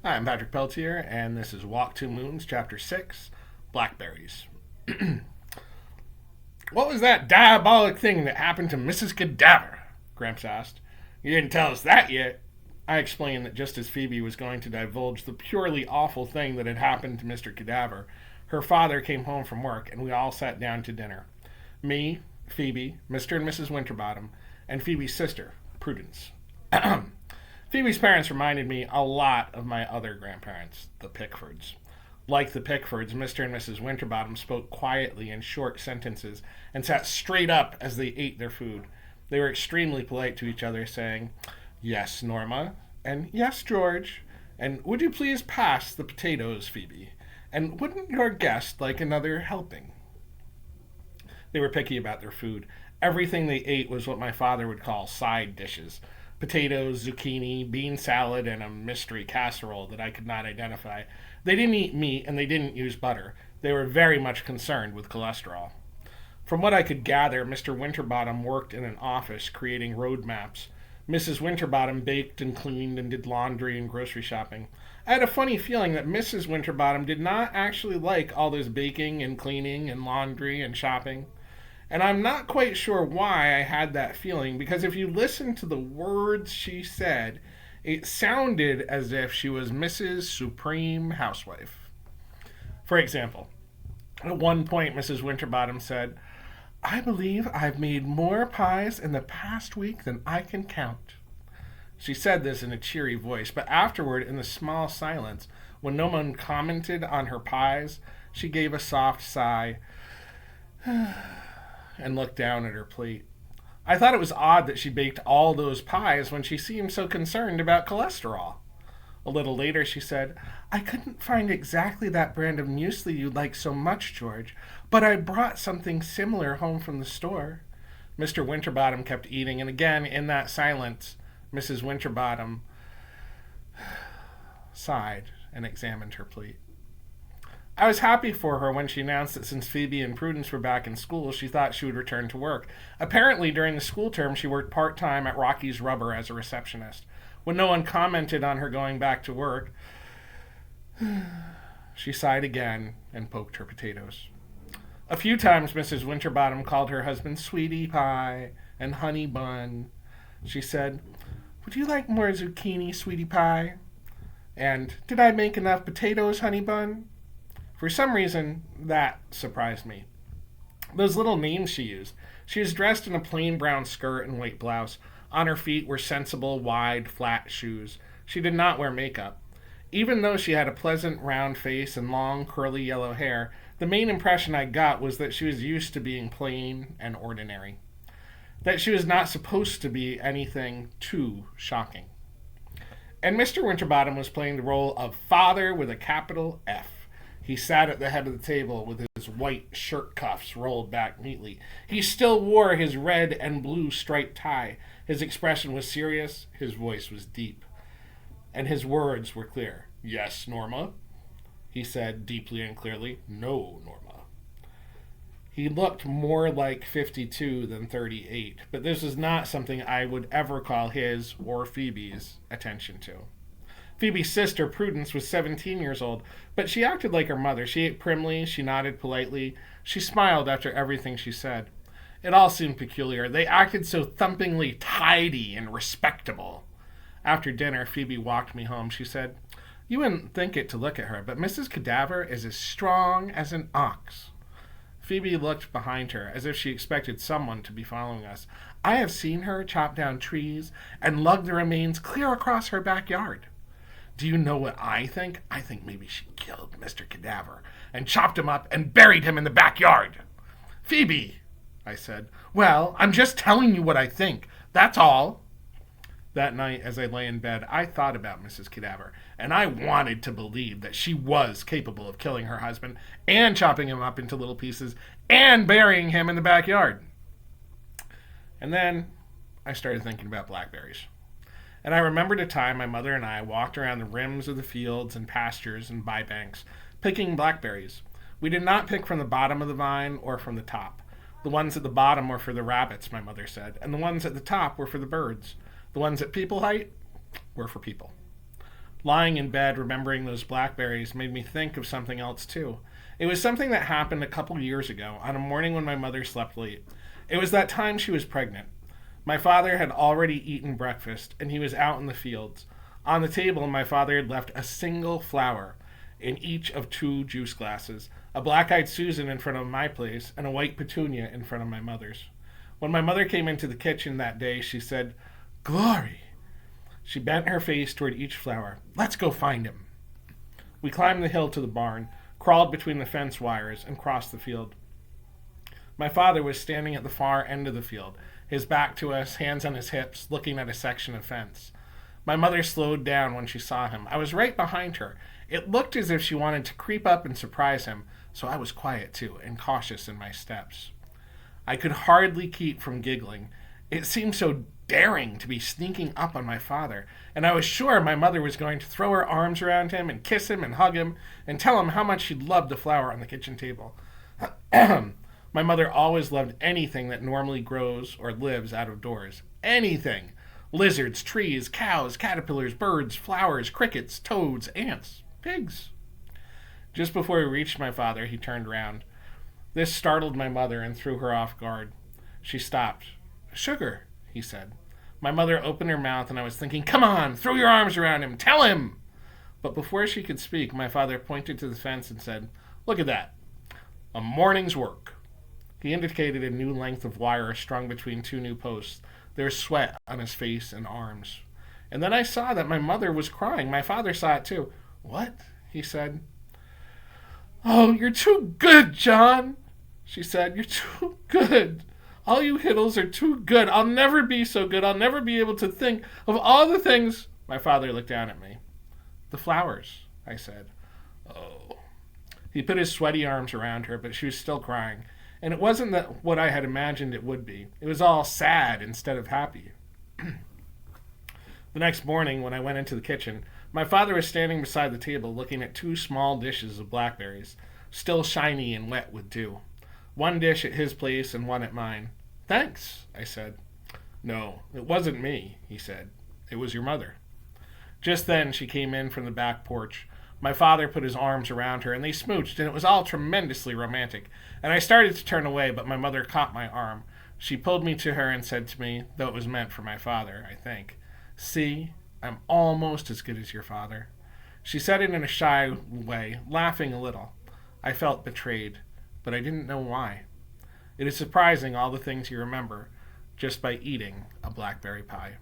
Hi, I'm Patrick Peltier, and this is Walk Two Moons, Chapter 6, Blackberries. What was that diabolic thing that happened to Mrs. Cadaver? Gramps asked. You didn't tell us that yet. I explained that just as Phoebe was going to divulge the purely awful thing that had happened to Mr. Cadaver, her father came home from work, and we all sat down to dinner. Me, Phoebe, Mr. and Mrs. Winterbottom, and Phoebe's sister, Prudence. Phoebe's parents reminded me a lot of my other grandparents, the Pickfords. Like the Pickfords, Mr. and Mrs. Winterbottom spoke quietly in short sentences and sat straight up as they ate their food. They were extremely polite to each other, saying, Yes, Norma, and Yes, George, and would you please pass the potatoes, Phoebe? And wouldn't your guest like another helping? They were picky about their food. Everything they ate was what my father would call side dishes: potatoes, zucchini, bean salad, and a mystery casserole that I could not identify. They didn't eat meat and they didn't use butter. They were very much concerned with cholesterol. From what I could gather, Mr. Winterbottom worked in an office creating road maps. Mrs. Winterbottom baked and cleaned and did laundry and grocery shopping. I had a funny feeling that Mrs. Winterbottom did not actually like all this baking and cleaning and laundry and shopping. And I'm not quite sure why I had that feeling, because if you listen to the words she said, it sounded as if she was Mrs. Supreme Housewife. For example, at one point, Mrs. Winterbottom said, I believe I've made more pies in the past week than I can count. She said this in a cheery voice, but afterward, in the small silence, when no one commented on her pies, she gave a soft sigh and looked down at her plate. I thought it was odd that she baked all those pies when she seemed so concerned about cholesterol. A little later, she said, I couldn't find exactly that brand of muesli you like so much, George, but I brought something similar home from the store. Mr. Winterbottom kept eating, and again, in that silence, Mrs. Winterbottom sighed and examined her plate. I was happy for her when she announced that since Phoebe and Prudence were back in school, she thought she would return to work. Apparently, during the school term, she worked part-time at Rocky's Rubber as a receptionist. When no one commented on her going back to work, she sighed again and poked her potatoes. A few times Mrs. Winterbottom called her husband Sweetie Pie and Honey Bun. She said, Would you like more zucchini, Sweetie Pie? And, Did I make enough potatoes, Honey Bun? For some reason, that surprised me. Those little names she used. She was dressed in a plain brown skirt and white blouse. On her feet were sensible, wide, flat shoes. She did not wear makeup. Even though she had a pleasant, round face and long, curly yellow hair, the main impression I got was that she was used to being plain and ordinary. That she was not supposed to be anything too shocking. And Mr. Winterbottom was playing the role of father with a capital F. He sat at the head of the table with his white shirt cuffs rolled back neatly. He still wore his red and blue striped tie. His expression was serious, his voice was deep, and his words were clear. Yes, Norma, he said deeply and clearly. No, Norma. He looked more like 52 than 38, but this was not something I would ever call his or Phoebe's attention to. Phoebe's sister, Prudence, was 17 years old, but she acted like her mother. She ate primly, she nodded politely, she smiled after everything she said. It all seemed peculiar. They acted so thumpingly tidy and respectable. After dinner, Phoebe walked me home. She said, You wouldn't think it to look at her, but Mrs. Cadaver is as strong as an ox. Phoebe looked behind her, as if she expected someone to be following us. I have seen her chop down trees and lug the remains clear across her backyard. Do you know what I think? I think maybe she killed Mr. Cadaver and chopped him up and buried him in the backyard. Phoebe, I said. Well, I'm just telling you what I think. That's all. That night, as I lay in bed, I thought about Mrs. Cadaver, and I wanted to believe that she was capable of killing her husband and chopping him up into little pieces and burying him in the backyard. And then I started thinking about blackberries. And I remembered a time my mother and I walked around the rims of the fields and pastures and bybanks, picking blackberries. We did not pick from the bottom of the vine or from the top. The ones at the bottom were for the rabbits, my mother said, and the ones at the top were for the birds. The ones at people height were for people. Lying in bed, remembering those blackberries made me think of something else too. It was something that happened a couple years ago on a morning when my mother slept late. It was that time she was pregnant. My father had already eaten breakfast, and he was out in the fields. On the table, my father had left a single flower in each of 2 juice glasses, a black-eyed Susan in front of my place, and a white petunia in front of my mother's. When my mother came into the kitchen that day, she said, "Glory!" She bent her face toward each flower. "Let's go find him." We climbed the hill to the barn, crawled between the fence wires, and crossed the field. My father was standing at the far end of the field, his back to us, hands on his hips, looking at a section of fence. My mother slowed down when she saw him. I was right behind her. It looked as if she wanted to creep up and surprise him, so I was quiet too, and cautious in my steps. I could hardly keep from giggling. It seemed so daring to be sneaking up on my father, and I was sure my mother was going to throw her arms around him and kiss him and hug him and tell him how much she loved the flower on the kitchen table. My mother always loved anything that normally grows or lives out of doors. Anything. Lizards, trees, cows, caterpillars, birds, flowers, crickets, toads, ants, pigs. Just before we reached my father, he turned round. This startled my mother and threw her off guard. She stopped. "Sugar," he said. My mother opened her mouth, and I was thinking, "Come on, throw your arms around him, tell him!" But before she could speak, my father pointed to the fence and said, "Look at that. A morning's work." He indicated a new length of wire strung between 2 new posts. There was sweat on his face and arms. And then I saw that my mother was crying. My father saw it too. "What?" he said. "Oh, you're too good, John," she said. "You're too good. All you hiddles are too good. I'll never be so good. I'll never be able to think of all the things." My father looked down at me. "The flowers," I said. "Oh." He put his sweaty arms around her, but she was still crying. And it wasn't that what I had imagined it would be. It was all sad instead of happy. The next morning, when I went into the kitchen, my father was standing beside the table looking at 2 small dishes of blackberries, still shiny and wet with dew. 1 dish at his place and 1 at mine. "Thanks," I said. "No, it wasn't me," he said. "It was your mother." Just then she came in from the back porch. My father put his arms around her, and they smooched, and it was all tremendously romantic. And I started to turn away, but my mother caught my arm. She pulled me to her and said to me, though it was meant for my father, I think, "See, I'm almost as good as your father." She said it in a shy way, laughing a little. I felt betrayed, but I didn't know why. It is surprising all the things you remember just by eating a blackberry pie.